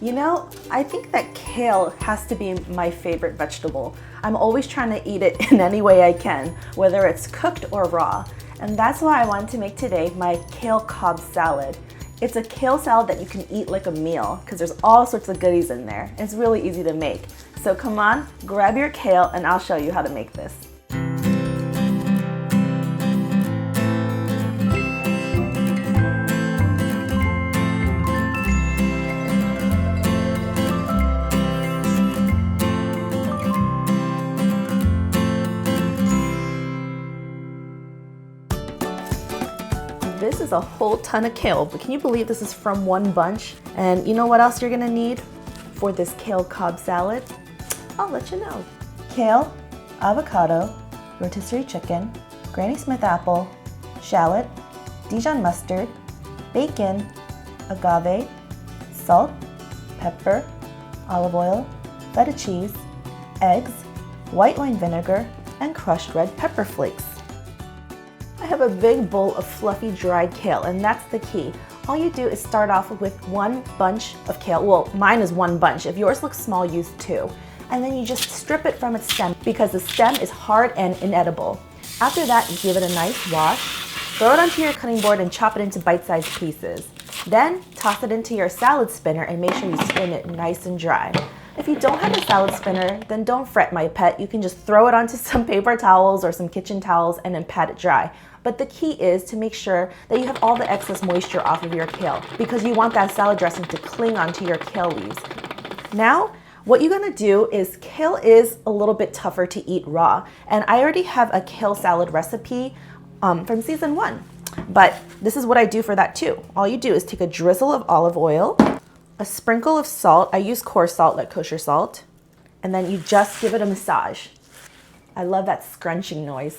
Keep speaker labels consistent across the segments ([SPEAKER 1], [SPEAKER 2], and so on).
[SPEAKER 1] You know, I think that kale has to be my favorite vegetable. I'm always trying to eat it in any way I can, whether it's cooked or raw. And that's why I wanted to make today my Kale Cobb Salad. It's a kale salad that you can eat like a meal because there's all sorts of goodies in there. It's really easy to make. So come on, grab your kale and I'll show you how to make this. This is a whole ton of kale, but can you believe this is from one bunch? And you know what else you're gonna need for this Kale Cobb salad? I'll let you know. Kale, avocado, rotisserie chicken, Granny Smith apple, shallot, Dijon mustard, bacon, agave, salt, pepper, olive oil, feta cheese, eggs, white wine vinegar, and crushed red pepper flakes. I have a big bowl of fluffy dried kale, and that's the key. All you do is start off with one bunch of kale. Well, mine is one bunch. If yours looks small, use two. And then you just strip it from its stem because the stem is hard and inedible. After that, you give it a nice wash, throw it onto your cutting board and chop it into bite-sized pieces. Then toss it into your salad spinner and make sure you spin it nice and dry. If you don't have a salad spinner, then don't fret, my pet. You can just throw it onto some paper towels or some kitchen towels and then pat it dry. But the key is to make sure that you have all the excess moisture off of your kale because you want that salad dressing to cling onto your kale leaves. Now, what you're gonna do is, kale is a little bit tougher to eat raw, and I already have a kale salad recipe from season 1. But this is what I do for that too. All you do is take a drizzle of olive oil, a sprinkle of salt. I use coarse salt like kosher salt, and then you just give it a massage. I love that scrunching noise.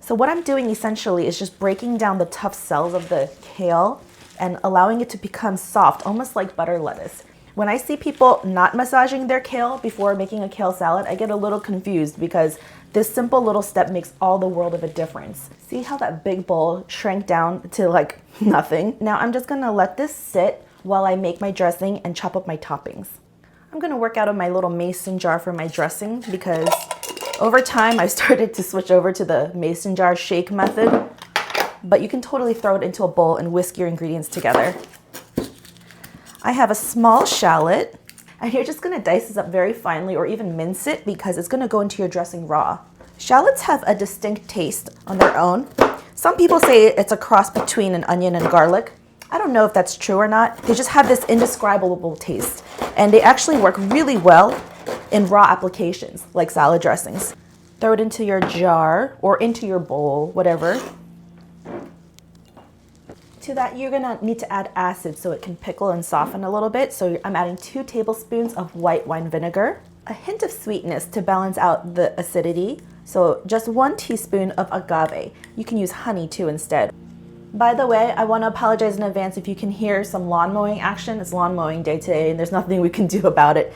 [SPEAKER 1] So what I'm doing essentially is just breaking down the tough cells of the kale and allowing it to become soft, almost like butter lettuce. When I see people not massaging their kale before making a kale salad, I get a little confused because this simple little step makes all the world of a difference. See how that big bowl shrank down to like nothing? Now I'm just gonna let this sit while I make my dressing and chop up my toppings. I'm gonna work out of my little mason jar for my dressing because over time I started to switch over to the mason jar shake method, but you can totally throw it into a bowl and whisk your ingredients together. I have a small shallot, and you're just gonna dice this up very finely or even mince it because it's gonna go into your dressing raw. Shallots have a distinct taste on their own. Some people say it's a cross between an onion and garlic. I don't know if that's true or not. They just have this indescribable taste, and they actually work really well in raw applications like salad dressings. Throw it into your jar or into your bowl, whatever. To that, you're gonna need to add acid so it can pickle and soften a little bit. So I'm adding 2 tablespoons of white wine vinegar, a hint of sweetness to balance out the acidity. So just 1 teaspoon of agave. You can use honey too instead. By the way, I want to apologize in advance if you can hear some lawn mowing action. It's lawn mowing day today and there's nothing we can do about it.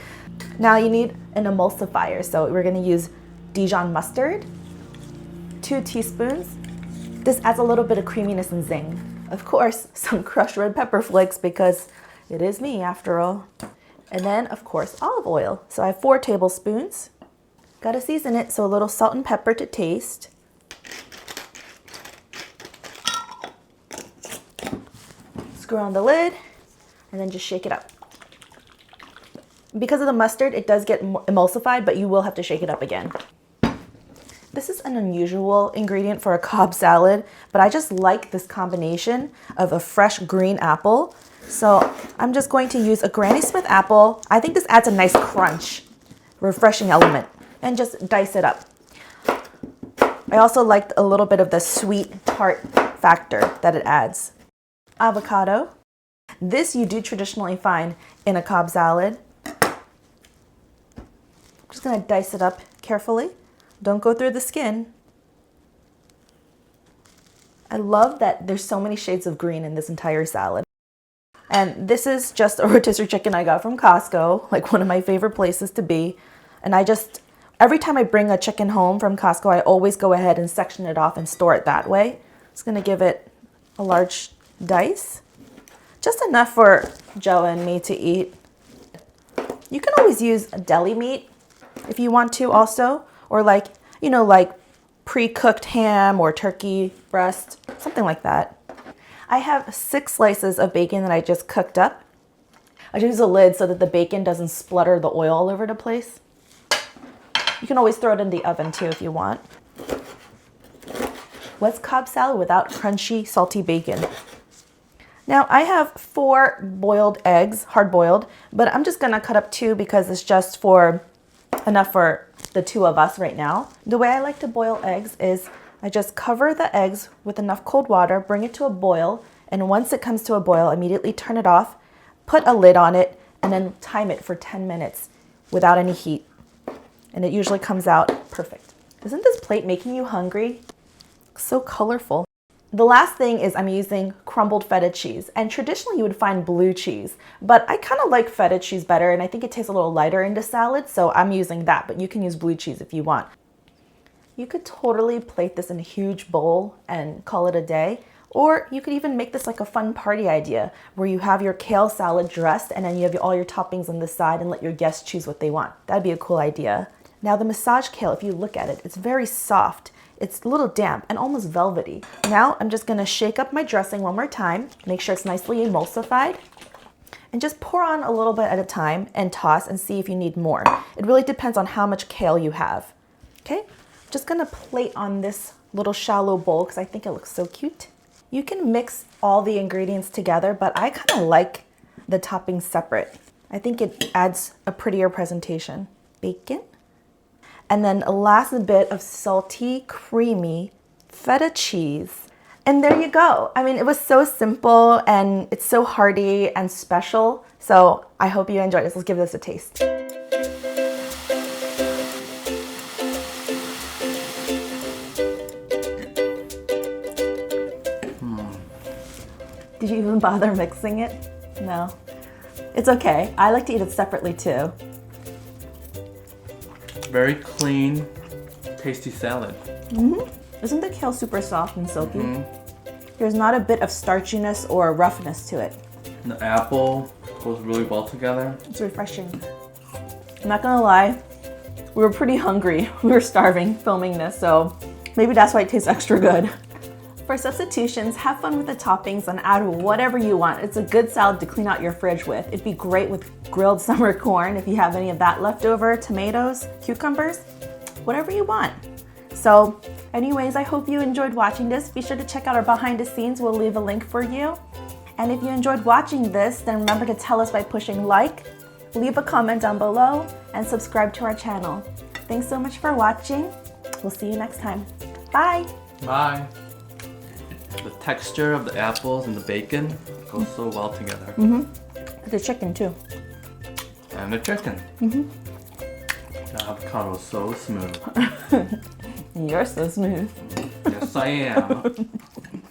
[SPEAKER 1] Now you need an emulsifier. So we're gonna use Dijon mustard, 2 teaspoons. This adds a little bit of creaminess and zing. Of course, some crushed red pepper flakes because it is me after all. And then, of course, olive oil. So I have 4 tablespoons. Gotta season it, so a little salt and pepper to taste. Screw on the lid and then just shake it up. Because of the mustard, it does get emulsified, but you will have to shake it up again. This is an unusual ingredient for a Cobb salad, but I just like this combination of a fresh green apple. So I'm just going to use a Granny Smith apple. I think this adds a nice crunch, refreshing element, and just dice it up. I also liked a little bit of the sweet tart factor that it adds. Avocado. This you do traditionally find in a Cobb salad. I'm just gonna dice it up carefully. Don't go through the skin. I love that there's so many shades of green in this entire salad. And this is just a rotisserie chicken I got from Costco, like one of my favorite places to be. And every time I bring a chicken home from Costco, I always go ahead and section it off and store it that way. Just gonna give it a large dice. Just enough for Joe and me to eat. You can always use a deli meat if you want to also, or like, like pre-cooked ham or turkey breast, something like that. I have 6 slices of bacon that I just cooked up. I use a lid so that the bacon doesn't splutter the oil all over the place. You can always throw it in the oven too if you want. What's Cobb salad without crunchy, salty bacon? Now I have 4 boiled eggs, hard boiled, but I'm just gonna cut up 2 because it's just enough for the 2 of us right now. The way I like to boil eggs is I just cover the eggs with enough cold water, bring it to a boil, and once it comes to a boil, immediately turn it off, put a lid on it, and then time it for 10 minutes without any heat. And it usually comes out perfect. Isn't this plate making you hungry? So colorful. The last thing is I'm using crumbled feta cheese, and traditionally you would find blue cheese, but I kind of like feta cheese better and I think it tastes a little lighter in the salad, so I'm using that, but you can use blue cheese if you want. You could totally plate this in a huge bowl and call it a day, or you could even make this like a fun party idea where you have your kale salad dressed and then you have all your toppings on the side and let your guests choose what they want. That'd be a cool idea. Now the massage kale, if you look at it, it's very soft. It's a little damp and almost velvety. Now I'm just gonna shake up my dressing one more time, make sure it's nicely emulsified, and just pour on a little bit at a time and toss and see if you need more. It really depends on how much kale you have. Okay, I'm just gonna plate on this little shallow bowl because I think it looks so cute. You can mix all the ingredients together, but I kind of like the toppings separate. I think it adds a prettier presentation. Bacon. And then a last bit of salty, creamy feta cheese. And there you go. I mean, it was so simple and it's so hearty and special. So I hope you enjoyed this. Let's give this a taste. Did you even bother mixing it? No. It's okay. I like to eat it separately too.
[SPEAKER 2] Very clean, tasty salad.
[SPEAKER 1] Isn't the kale super soft and silky? There's not a bit of starchiness or roughness to it.
[SPEAKER 2] And the apple goes really well together.
[SPEAKER 1] It's refreshing. I'm not gonna lie, we were pretty hungry. We were starving filming this, so maybe that's why it tastes extra good. For substitutions, have fun with the toppings and add whatever you want. It's a good salad to clean out your fridge with. It'd be great with grilled summer corn if you have any of that left over, tomatoes, cucumbers, whatever you want. So anyways, I hope you enjoyed watching this. Be sure to check out our behind the scenes. We'll leave a link for you. And if you enjoyed watching this, then remember to tell us by pushing like, leave a comment down below, and subscribe to our channel. Thanks so much for watching. We'll see you next time. Bye.
[SPEAKER 2] Bye. The texture of the apples and the bacon goes so well together.
[SPEAKER 1] The chicken too.
[SPEAKER 2] And the chicken. The avocado is so smooth.
[SPEAKER 1] You're so smooth.
[SPEAKER 2] Yes, I am.